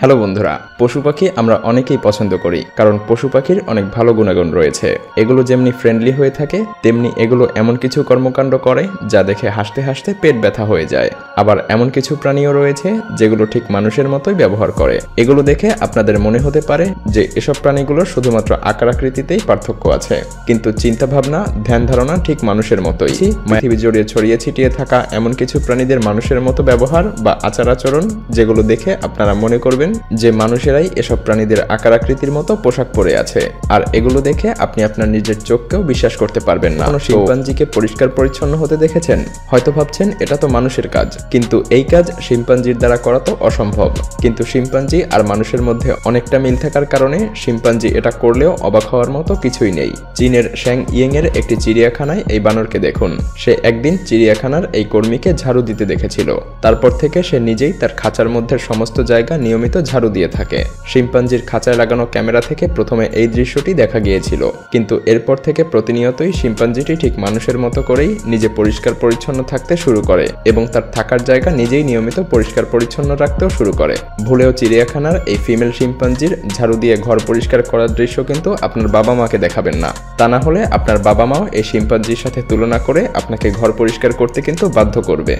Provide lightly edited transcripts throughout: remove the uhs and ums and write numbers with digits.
Hello বন্ধুরা, পশু পাখি আমরা অনেকেই পছন্দ করি, কারণ পশু পাখির অনেক ভালো গুণাগুণ রয়েছে। এগুলো যেমনি ফ্রেন্ডলি হয়ে থাকে, তেমনি এগুলো এমন কিছু কর্মকাণ্ড করে যা দেখে হাসতে হাসতে পেট ব্যথা হয়ে যায়। আবার এমন কিছু প্রাণীও রয়েছে যেগুলো ঠিক মানুষের মতোই ব্যবহার করে। এগুলো দেখে আপনাদের মনে হতে পারে যে এসব প্রাণীগুলোর শুধুমাত্র আকার আকৃতিতেই পার্থক্য আছে, কিন্তু চিন্তাভাবনা, ধ্যান ধারণা ঠিক মানুষের মতোই। পৃথিবী জড়িয়ে ছড়িয়ে ছিটিয়ে থাকা এমন কিছু প্রাণীদের মানুষের মতো ব্যবহার বা আচার আচরণ, যেগুলো দেখে আপনারা মনে করবেন যে মানুষেরাই এসব প্রাণীদের আকার আকৃতির মতো পোশাক পরে আছে। আর এগুলো দেখে আপনি আপনার নিজের চোখকেও বিশ্বাস করতে পারবেন না। কোনো শিম্পাঞ্জিকে পরিষ্কার পরিচ্ছন্ন হতে দেখেছেন? হয়তো ভাবছেন এটা তো মানুষের কাজ, কিন্তু এই কাজ শিম্পাঞ্জির দ্বারা করা তো অসম্ভব। কিন্তু শিম্পাঞ্জি আর মানুষের মধ্যে অনেকটা মিল থাকার কারণে শিম্পাঞ্জি এটা করলেও অবাক হওয়ার মতো কিছুই নেই। চীনের শ্যাং ইয়েং এর একটি চিড়িয়াখানায় এই বানরকে দেখুন। সে একদিন চিড়িয়াখানার এই কর্মীকে ঝাড়ু দিতে দেখেছিল। তারপর থেকে সে নিজেই তার খাঁচার মধ্যে সমস্ত জায়গা নিয়মিত ঝাড়ু দিয়ে থাকে। শিম্পাঞ্জির খাঁচায় লাগানো ক্যামেরা থেকে প্রথমে এই দৃশ্যটি দেখা গিয়েছিল, কিন্তু এরপর থেকে প্রতিনিয়তই শিম্পাঞ্জিটি ঠিক মানুষের মতো করেই নিজে পরিষ্কার পরিচ্ছন্ন থাকতে শুরু করে এবং তার থাকার জায়গা নিজেই নিয়মিত পরিষ্কার পরিচ্ছন্ন রাখতেও শুরু করে। ভুলেও চিড়িয়াখানার এই ফিমেল শিম্পাঞ্জির ঝাড়ু দিয়ে ঘর পরিষ্কার করার দৃশ্য কিন্তু আপনার বাবা মাকে দেখাবেন না। তা না হলে আপনার বাবা মাও এই শিম্পাঞ্জির সাথে তুলনা করে আপনাকে ঘর পরিষ্কার করতে কিন্তু বাধ্য করবে।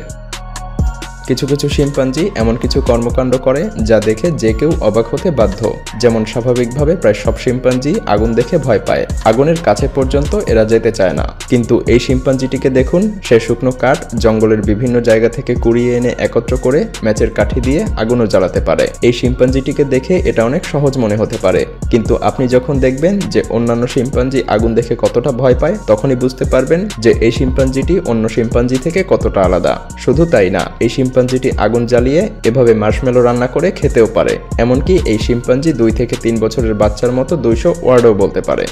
কিছু কিছু শিম্পাঞ্জি এমন কিছু কর্মকাণ্ড করে যা দেখে যে কেউ অবাক হতে বাধ্য। যেমন স্বাভাবিকভাবে প্রায় সব শিম্পাঞ্জি আগুন দেখে ভয় পায়, আগুনের কাছে পর্যন্ত এরা যেতে চায় না। কিন্তু এই শিম্পাঞ্জিটিকে দেখুন, সে শুকনো কাঠ জঙ্গলের বিভিন্ন জায়গা থেকে কুড়িয়ে এনে একত্র করে ম্যাচের কাঠি দিয়ে আগুনও জ্বালাতে পারে। এই শিম্পাঞ্জিটিকে দেখে এটা অনেক সহজ মনে হতে পারে, কিন্তু আপনি যখন দেখবেন যে অন্যান্য শিম্পাঞ্জি আগুন দেখে কতটা ভয় পায়, তখনই বুঝতে পারবেন যে এই শিম্পাঞ্জিটি অন্য শিম্পাঞ্জি থেকে কতটা আলাদা। শুধু তাই না, এই শিম্পাঞ্জিটি আগুন জ্বালিয়ে এভাবে মার্শমেলো রান্না করে খেতেও পারে। এমনকি এই শিম্পাঞ্জি 2 থেকে 3 বছরের বাচ্চার মতো 200 ওয়ার্ডও বলতে পারে।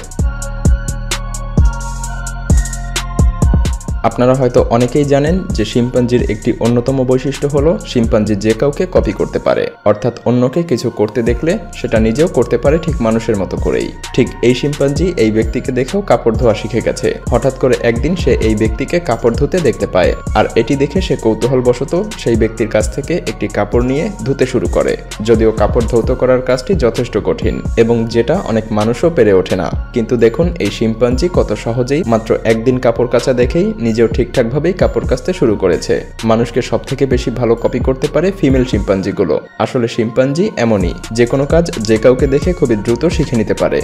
আপনারা হয়তো অনেকেই জানেন যে শিম্পাঞ্জির একটি অন্যতম বৈশিষ্ট্য হলো শিম্পাঞ্জি যে কাউকে কপি করতে পারে, অর্থাৎ অন্যকে কিছু করতে দেখলে সেটা নিজেও করতে পারে ঠিক মানুষের মতো করেই। ঠিক এই শিম্পাঞ্জি এই ব্যক্তিকে দেখেও কাপড় ধোয়া শিখে গেছে। হঠাৎ করে একদিন সে এই ব্যক্তিকে কাপড় ধুতে দেখতে পায়, আর এটি দেখে সে কৌতূহলবশত সেই ব্যক্তির কাছ থেকে একটি কাপড় নিয়ে ধুতে শুরু করে। যদিও কাপড় ধৌত করার কাজটি যথেষ্ট কঠিন এবং যেটা অনেক মানুষও পেরে ওঠে না, কিন্তু দেখুন এই শিম্পাঞ্জি কত সহজেই মাত্র একদিন কাপড় কাচা দেখেই নিজেও ঠিকঠাকভাবেই কাপড় কাচতে শুরু করেছে। মানুষকে সবথেকে বেশি ভালো কপি করতে পারে ফিমেল শিম্পাঞ্জিগুলো। আসলে শিম্পাঞ্জি এমনই, যে কোনো কাজ যে কাউকে দেখে খুবই দ্রুত শিখে নিতে পারে।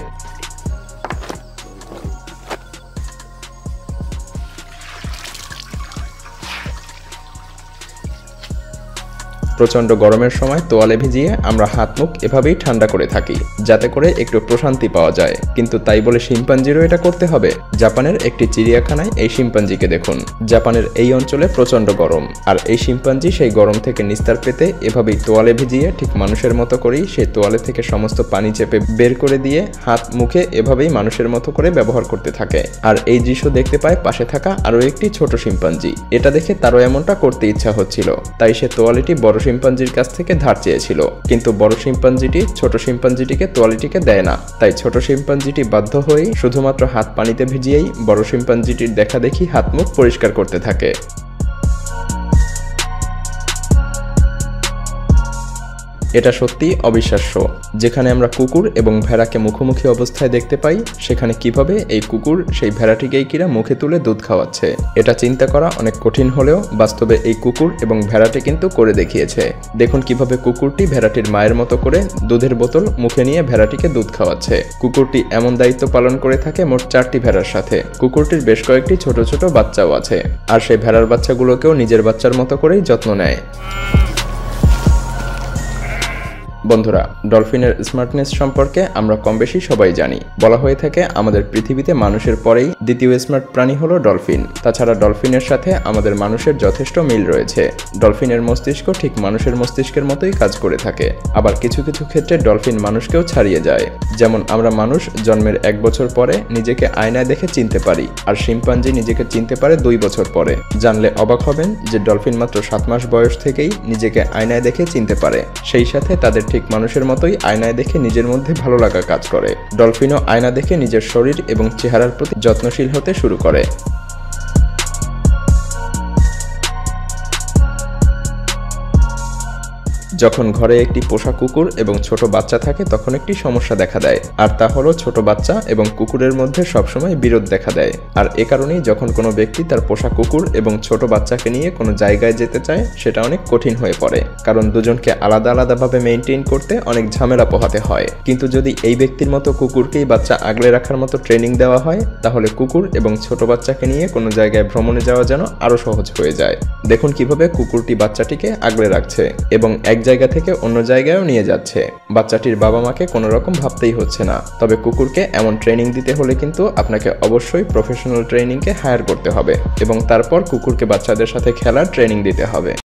প্রচণ্ড গরমের সময় তোয়ালে ভিজিয়ে আমরা হাত মুখ এভাবেই ঠান্ডা করে থাকি, যাতে করে একটু প্রশান্তি পাওয়া যায়। কিন্তু তাই বলে শিম্পাঞ্জিরও এটা করতে হবে? জাপানের একটি চিড়িয়াখানায় এই শিম্পাঞ্জিকে দেখুন। জাপানের এই অঞ্চলে প্রচণ্ড গরম, আর এই শিম্পাঞ্জি সেই গরম থেকে নিস্তার পেতে এভাবেই তোয়ালে ভিজিয়ে ঠিক মানুষের মতো করেই সেই তোয়ালে থেকে সমস্ত পানি চেপে বের করে দিয়ে হাত মুখে এভাবেই মানুষের মতো করে ব্যবহার করতে থাকে। আর এই দৃশ্য দেখতে পায় পাশে থাকা আরও একটি ছোট শিম্পাঞ্জি। এটা দেখে তারও এমনটা করতে ইচ্ছা হচ্ছিল, তাই সে তোয়ালেটি বড় শিম্পাঞ্জির কাছ থেকে ধার চেয়েছিল। কিন্তু বড় শিম্পাঞ্জিটি ছোট শিম্পাঞ্জিটিকে তোয়ালিটিকে দেয় না, তাই ছোট শিম্পাঞ্জিটি বাধ্য হয়েই শুধুমাত্র হাত পানিতে ভিজিয়েই বড় শিম্পাঞ্জিটির দেখা দেখি হাত মুখ পরিষ্কার করতে থাকে। এটা সত্যি অবিশ্বাস্য। যেখানে আমরা কুকুর এবং ভেড়াকে মুখোমুখি অবস্থায় দেখতে পাই, সেখানে কিভাবে এই কুকুর সেই ভেড়াটিকেই কিনা মুখে তুলে দুধ খাওয়াচ্ছে। এটা চিন্তা করা অনেক কঠিন হলেও বাস্তবে এই কুকুর এবং ভেড়াটি কিন্তু করে দেখিয়েছে। দেখুন কিভাবে কুকুরটি ভেড়াটির মায়ের মতো করে দুধের বোতল মুখে নিয়ে ভেড়াটিকে দুধ খাওয়াচ্ছে। কুকুরটি এমন দায়িত্ব পালন করে থাকে মোট 4টি ভেড়ার সাথে। কুকুরটির বেশ কয়েকটি ছোট ছোট বাচ্চাও আছে, আর সেই ভেড়ার বাচ্চাগুলোকেও নিজের বাচ্চার মতো করেই যত্ন নেয়। বন্ধুরা, ডলফিনের স্মার্টনেস সম্পর্কে আমরা কম বেশি সবাই জানি। বলা হয়ে থাকে আমাদের পৃথিবীতে মানুষের পরেই দ্বিতীয় স্মার্ট প্রাণী হলো ডলফিন। তাছাড়া ডলফিনের সাথে আমাদের মানুষের যথেষ্ট মিল রয়েছে। ডলফিনের মস্তিষ্ক ঠিক মানুষের মস্তিষ্কের মতোই কাজ করে থাকে। আবার কিছু কিছু ক্ষেত্রে ডলফিন মানুষকেও ছাড়িয়ে যায়। যেমন আমরা মানুষ জন্মের 1 বছর পরে নিজেকে আয়নায় দেখে চিনতে পারি, আর শিম্পাঞ্জি নিজেকে চিনতে পারে 2 বছর পরে। জানলে অবাক হবেন যে ডলফিন মাত্র 7 মাস বয়স থেকেই নিজেকে আয়নায় দেখে চিনতে পারে। সেই সাথে তাদের ঠিক মানুষের মতোই আয়নায় দেখে নিজের মধ্যে ভালো লাগা কাজ করে। ডলফিনও আয়না দেখে নিজের শরীর এবং চেহারার প্রতি যত্নশীল হতে শুরু করে। যখন ঘরে একটি পোষা কুকুর এবং ছোট বাচ্চা থাকে তখন একটি সমস্যা দেখা দেয়, আর তা হলো ছোট বাচ্চা এবং কুকুরের মধ্যে সবসময় বিরোধ দেখা দেয়। আর এ কারণেই যখন কোনো ব্যক্তি তার পোষা কুকুর এবং ছোট বাচ্চাকে নিয়ে কোনো জায়গায় যেতে চায় সেটা অনেক কঠিন হয়ে পড়ে, কারণ দুজনকে আলাদা আলাদাভাবে মেইনটেইন করতে অনেক ঝামেলা পোহাতে হয়। কিন্তু যদি এই ব্যক্তির মতো কুকুরকেই বাচ্চা আগলে রাখার মতো ট্রেনিং দেওয়া হয়, তাহলে কুকুর এবং ছোট বাচ্চাকে নিয়ে কোনো জায়গায় ভ্রমণে যাওয়া যেন আরো সহজ হয়ে যায়। দেখুন কিভাবে কুকুরটি বাচ্চাটিকে আগলে রাখছে এবং এক জায়গা থেকে অন্য জায়গায়ও নিয়ে যাচ্ছে। বাচ্চাটির বাবা মাকে কোনো রকম ভাবতেই হচ্ছে না। তবে কুকুরকে এমন ট্রেনিং দিতে হলে কিন্তু আপনাকে অবশ্যই প্রফেশনাল ট্রেনিংকে হায়ার করতে হবে এবং তারপর কুকুরকে বাচ্চাদের সাথে খেলার ট্রেনিং দিতে হবে।